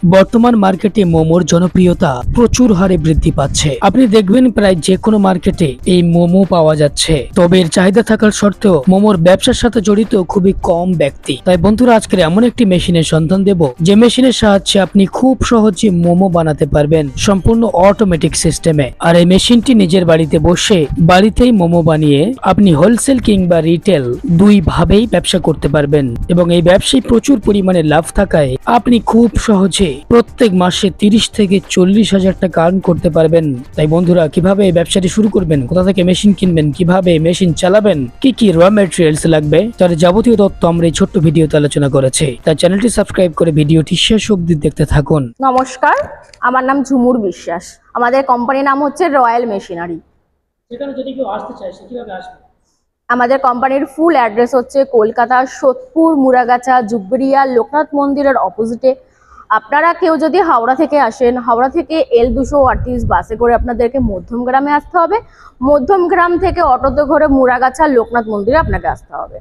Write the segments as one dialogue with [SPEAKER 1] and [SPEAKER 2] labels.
[SPEAKER 1] বর্তমান মার্কেটে মোমোর জনপ্রিয়তা প্রচুর হারে বৃদ্ধি পাচ্ছে। আপনি দেখবেন প্রায় যে কোনো মার্কেটে এই মোমো পাওয়া যাচ্ছে। তবে এর চাহিদা থাকার সত্ত্বেও মোমোর ব্যবসার সাথে জড়িত খুবই কম ব্যক্তি। তাই বন্ধুরা, আজকের এমন একটি মেশিনের সন্ধান দেব যে মেশিনের সাহায্যে আপনি খুব সহজে মোমো বানাতে পারবেন সম্পূর্ণ অটোমেটিক সিস্টেমে। আর এই মেশিনটি নিজের বাড়িতে বসে বাড়িতেই মোমো বানিয়ে আপনি হোলসেল কিংবা রিটেল দুই ভাবেই ব্যবসা করতে পারবেন এবং এই ব্যবসায় প্রচুর পরিমাণে লাভ থাকায় আপনি খুব সহজে প্রত্যেক মাসে 30 থেকে 40 হাজার টাকা আর্ন করতে পারবেন। তাই বন্ধুরা, কিভাবে এই ব্যবসাটি শুরু করবেন, কোথা থেকে মেশিন কিনবেন, কিভাবে মেশিন চালাবেন, কি কি র ম্যাটেরিয়ালস লাগবে, তার যাবতীয় তথ্য আমরা এই ছোট্ট ভিডিওতে আলোচনা করেছি। তাই চ্যানেলটি সাবস্ক্রাইব করে ভিডিওটি শেষ অবধি দেখতে থাকুন।
[SPEAKER 2] নমস্কার, আমার নাম ঝুমুর বিশ্বাস। আমাদের কোম্পানির নাম হচ্ছে রয়্যাল মেশিনারি।
[SPEAKER 1] যেখানে যদি কেউ আসতে চায় সে কিভাবে আসবে?
[SPEAKER 2] আমাদের কোম্পানির ফুল অ্যাড্রেস হচ্ছে কলকাতা সোদপুর মুরাগাছা জুবরিয়া লোকনাথ মন্দিরের অপোজিটে। আপনারা কেউ যদি হাওড়া থেকে আসেন, হাওড়া থেকে L238 বাসে করে আপনাদেরকে মধ্যমগ্রামে আসতে হবে। মধ্যমগ্রাম থেকে অটোতে করে মুরাগাছা লোকনাথ মন্দিরে আপনাকে আসতে হবে।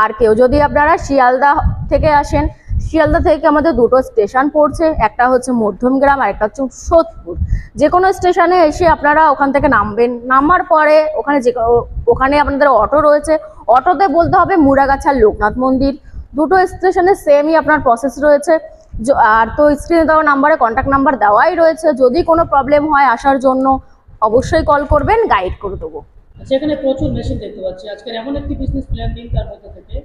[SPEAKER 2] আর কেউ যদি আপনারা শিয়ালদা থেকে আসেন, শিয়ালদা থেকে আমাদের দুটো স্টেশন পড়ছে, একটা হচ্ছে মধ্যমগ্রাম আর একটা হচ্ছে সোদপুর। যে কোনো স্টেশনে এসে আপনারা ওখান থেকে নামবেন। নামার পরে ওখানে আপনাদের অটো রয়েছে, অটোতে বলতে হবে মুরাগাছা লোকনাথ মন্দির। দুটো স্টেশনে সেমই আপনার প্রসেস রয়েছে। আর তো স্ক্রিনে দেওয়া নাম্বারে কন্ট্যাক্ট নাম্বার দেওয়াই রয়েছে। যদি কোনো প্রবলেম হয় আসার জন্য অবশ্যই কল করবেন, গাইড করে দেবো।
[SPEAKER 1] আচ্ছা, এখানে প্রচুর মেশিন দেখতে পাচ্ছি। আজকের এমন একটি বিজনেস প্ল্যান দিন তার মধ্যে থেকে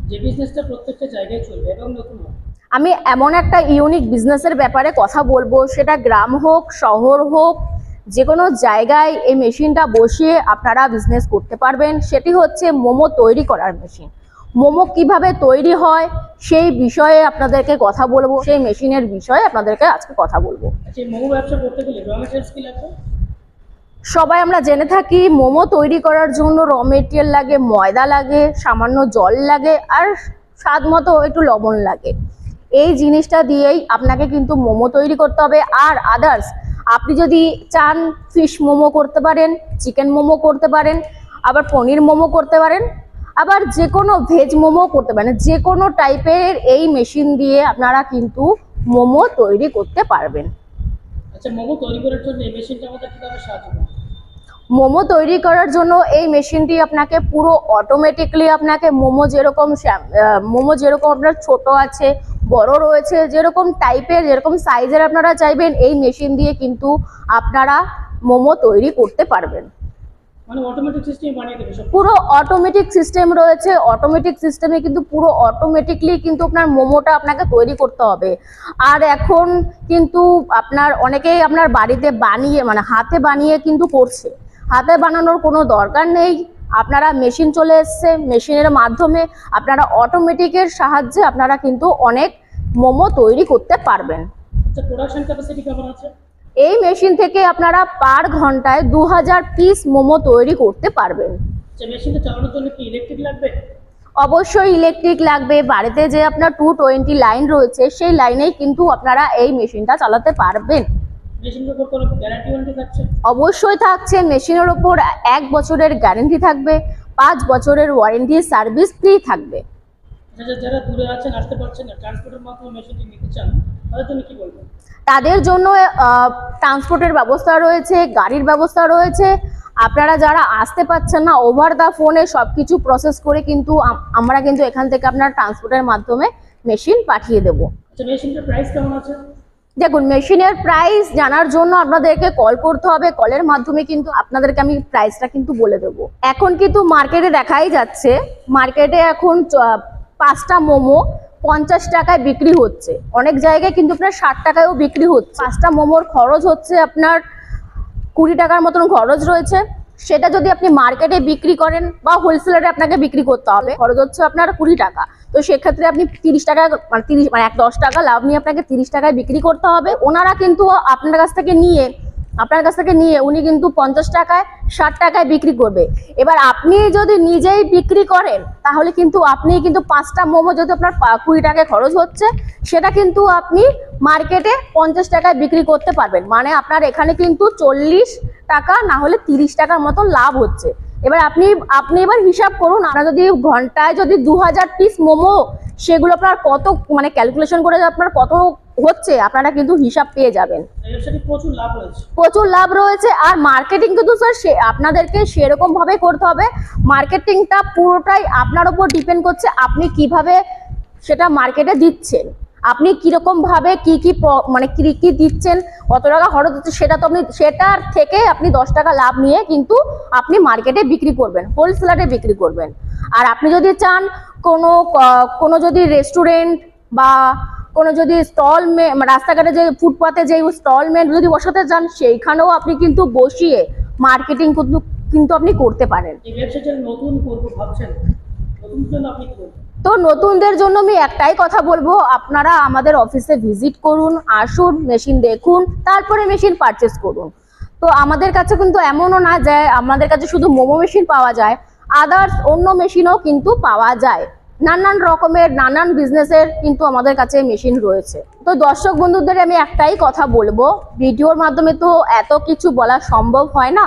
[SPEAKER 1] যে বিজনেসটা প্রত্যেকটা জায়গায় চলবে এবং নতুন হবে।
[SPEAKER 2] আমি এমন একটা ইউনিক বিজনেসের ব্যাপারে কথা বলবো, সেটা গ্রাম হোক শহর হোক, যে কোনো জায়গায় এই মেশিনটা বসিয়ে আপনারা বিজনেস করতে পারবেন। সেটি হচ্ছে মোমো তৈরি করার মেশিন। মোমো কিভাবে তৈরি হয় সেই বিষয়ে আপনাদেরকে কথা বলবো, সেই মেশিনের বিষয়ে আপনাদেরকে আজকে কথা বলবো।
[SPEAKER 1] আচ্ছা, এই মোমো ব্যবসা করতে গেলে র ম্যাটেরিয়ালস কি লাগবে?
[SPEAKER 2] সবাই আমরা জেনে থাকি মোমো তৈরি করার জন্য র মেটেরিয়াল লাগে, ময়দা লাগে, সামান্য জল লাগে আর স্বাদ মতো একটু লবণ লাগে। এই জিনিসটা দিয়েই আপনাকে কিন্তু মোমো তৈরি করতে হবে। আর আদার্স আপনি যদি চান ফিশ মোমো করতে পারেন, চিকেন মোমো করতে পারেন, আবার পনির মোমো করতে পারেন, আবার যে কোনো ভেজ মোমো করতে পারেন। যে কোনো টাইপের এই মেশিন দিয়ে আপনারা কিন্তু মোমো তৈরি করতে পারবেন।
[SPEAKER 1] আচ্ছা, মোমো তৈরি করার জন্য এই মেশিনটা আমাদের কিভাবে সাহায্য করে?
[SPEAKER 2] মোমো তৈরি করার জন্য এই মেশিনটি আপনাকে পুরো অটোমেটিকলি আপনাকে মোমো যেরকম আপনার ছোট আছে, বড় রয়েছে, যেরকম টাইপের যেরকম সাইজের আপনারা চাইবেন, এই মেশিন দিয়ে কিন্তু আপনারা মোমো তৈরি করতে পারবেন।
[SPEAKER 1] মানে অটোমেটিক সিস্টেম বানিয়ে দেবে সব?
[SPEAKER 2] পুরো অটোমেটিক সিস্টেম রয়েছে। অটোমেটিক সিস্টেমে কিন্তু পুরো অটোমেটিকলি কিন্তু আপনার মোমোটা আপনাকে তৈরি করতে হবে। আর এখন কিন্তু আপনার অনেকেই আপনার বাড়িতে বানিয়ে মানে হাতে বানিয়ে কিন্তু করছে। হাতে বানানোর কোনো দরকার নেই। আপনারা মেশিন চলে এসছে, মেশিনের মাধ্যমে আপনারা অটোমেটিকের সাহায্যে আপনারা কিন্তু অনেক মোমো তৈরি করতে পারবেন।
[SPEAKER 1] আচ্ছা, প্রোডাকশন ক্যাপাসিটি কেমন আছে?
[SPEAKER 2] এই মেশিন থেকে আপনারা পার ঘন্টায় 2000 পিস মোমো তৈরি করতে পারবেন।
[SPEAKER 1] আচ্ছা, মেশিনটা চালানোর জন্য কি ইলেকট্রিক লাগবে?
[SPEAKER 2] অবশ্যই ইলেকট্রিক লাগবে। বাড়িতে যে আপনার 220 লাইন রয়েছে, সেই লাইনেই কিন্তু আপনারা এই মেশিনটা চালাতে পারবেন।
[SPEAKER 1] মেশিনের উপর কোনো গ্যারান্টি ওয়ারেন্টি থাকছে?
[SPEAKER 2] অবশ্যই থাকছে। মেশিনের ওপর 1 বছরের গ্যারেন্টি থাকবে, 5 বছরের ওয়ারেন্টি, সার্ভিস ফ্রি থাকবে।
[SPEAKER 1] আচ্ছা, যারা দূরে আছেন, আসতে পারছেন না, ট্রান্সপোর্টের মাধ্যমে মেশিনটি নিতে চান, তাদের জন্য কি বলবেন?
[SPEAKER 2] তাদের জন্য ট্রান্সপোর্টের ব্যবস্থা রয়েছে, গাড়ির ব্যবস্থা রয়েছে। আপনারা যারা আসতে পারছেন না, ওভার দা ফোনে সবকিছু প্রসেস করে কিন্তু আমরা কিন্তু এখান থেকে আপনার ট্রান্সপোর্টের মাধ্যমে মেশিন পাঠিয়ে দেব।
[SPEAKER 1] আচ্ছা, মেশিনটার প্রাইস কেমন আছে?
[SPEAKER 2] দেখুন, মেশিনের প্রাইস জানার জন্য আপনাদেরকে কল করতে হবে। কলের মাধ্যমে কিন্তু আপনাদেরকে আমি প্রাইসটা কিন্তু বলে দেবো। এখন কিন্তু মার্কেটে দেখাই যাচ্ছে, মার্কেটে এখন 5টা মোমো 50 টাকায় বিক্রি হচ্ছে। অনেক জায়গায় কিন্তু আপনার 60 টাকায়ও বিক্রি হচ্ছে। 5টা মোমোর খরচ হচ্ছে আপনার 20 টাকার মতন খরচ রয়েছে। সেটা যদি আপনি মার্কেটে বিক্রি করেন বা হোলসেলারে আপনাকে বিক্রি করতে হবে, খরচ হচ্ছে আপনার 20 টাকা। তো সেক্ষেত্রে আপনি 30 টাকা মানে 10 টাকা লাভ নিয়ে আপনাকে 30 টাকায় বিক্রি করতে হবে। ওনারা কিন্তু আপনার কাছ থেকে নিয়ে উনি কিন্তু 50 টাকায় 60 টাকায় বিক্রি করবে। এবার আপনি যদি নিজেই বিক্রি করেন, তাহলে কিন্তু আপনি কিন্তু 5টা মোমো যদি আপনার 20 টাকায় খরচ হচ্ছে, সেটা কিন্তু আপনি মার্কেটে 50 টাকায় বিক্রি করতে পারবেন। মানে আপনার এখানে কিন্তু 40 টাকা না হলে 30 টাকার মতো লাভ হচ্ছে। এবার আপনি এবার হিসাব করুন, আপনার যদি ঘন্টায় যদি 2000 পিস মোমো, সেগুলো আপনার কত মানে ক্যালকুলেশন করে আপনার কত হচ্ছে আপনারা কিন্তু হিসাব পেয়ে যাবেন।
[SPEAKER 1] এই ব্যবসাটি প্রচুর লাভ রয়েছে।
[SPEAKER 2] প্রচুর লাভ রয়েছে। আর মার্কেটিং কিন্তু স্যার আপনাদেরকে সেরকম ভাবে করতে হবে। মার্কেটিংটা পুরোটাই আপনার উপর ডিপেন্ড করছে, আপনি কিভাবে সেটা মার্কেটে দিচ্ছেন, আপনি কিরকম ভাবে কি কি মানে কি কি দিচ্ছেন, কত টাকা খরচ হচ্ছে, সেটা তো আপনি সেটার থেকে আপনি 10 টাকা লাভ নিয়ে কিন্তু আপনি মার্কেটে বিক্রি করবেন, হোলসেলারে বিক্রি করবেন। আর আপনি যদি চান কোনো যদি রেস্টুরেন্ট বা কোনো যদি রাস্তাঘাটে যে ফুটপাতে যে স্টলমেন্ট যদি বসাতে চান, সেইখানেও আপনি কিন্তু বসিয়ে মার্কেটিং কিন্তু আপনি করতে পারেন।
[SPEAKER 1] এই ব্যবসাটা নতুন করব ভাবছেন, নতুন জন্য আপনি কি করবেন?
[SPEAKER 2] তো নতুনদের জন্য আমি একটাই কথা বলবো, আপনারা আমাদের অফিসে ভিজিট করুন, আসুন, মেশিন দেখুন, তারপরে মেশিন পারচেস করুন। তো আমাদের কাছে কিন্তু এমনও না যে আমাদের কাছে শুধু মোমো মেশিন পাওয়া যায়, আদার্স অন্য মেশিনও কিন্তু পাওয়া যায়। নানান রকমের নানান বিজনেসের কিন্তু আমাদের কাছে মেশিন রয়েছে। তো দর্শক বন্ধুদের আমি একটাই কথা বলবো, ভিডিওর মাধ্যমে তো এত কিছু বলা সম্ভব হয় না।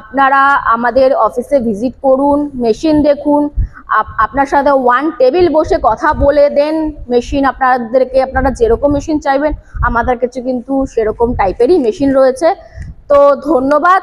[SPEAKER 2] আপনারা আমাদের অফিসে ভিজিট করুন, মেশিন দেখুন, আপনার সাথে ওয়ান টেবিল বসে কথা বলে দেন মেশিন আপনাদেরকে, আপনারা যেরকম মেশিন চাইবেন আমাদের কাছে কিন্তু সেরকম টাইপেরই মেশিন রয়েছে। তো ধন্যবাদ।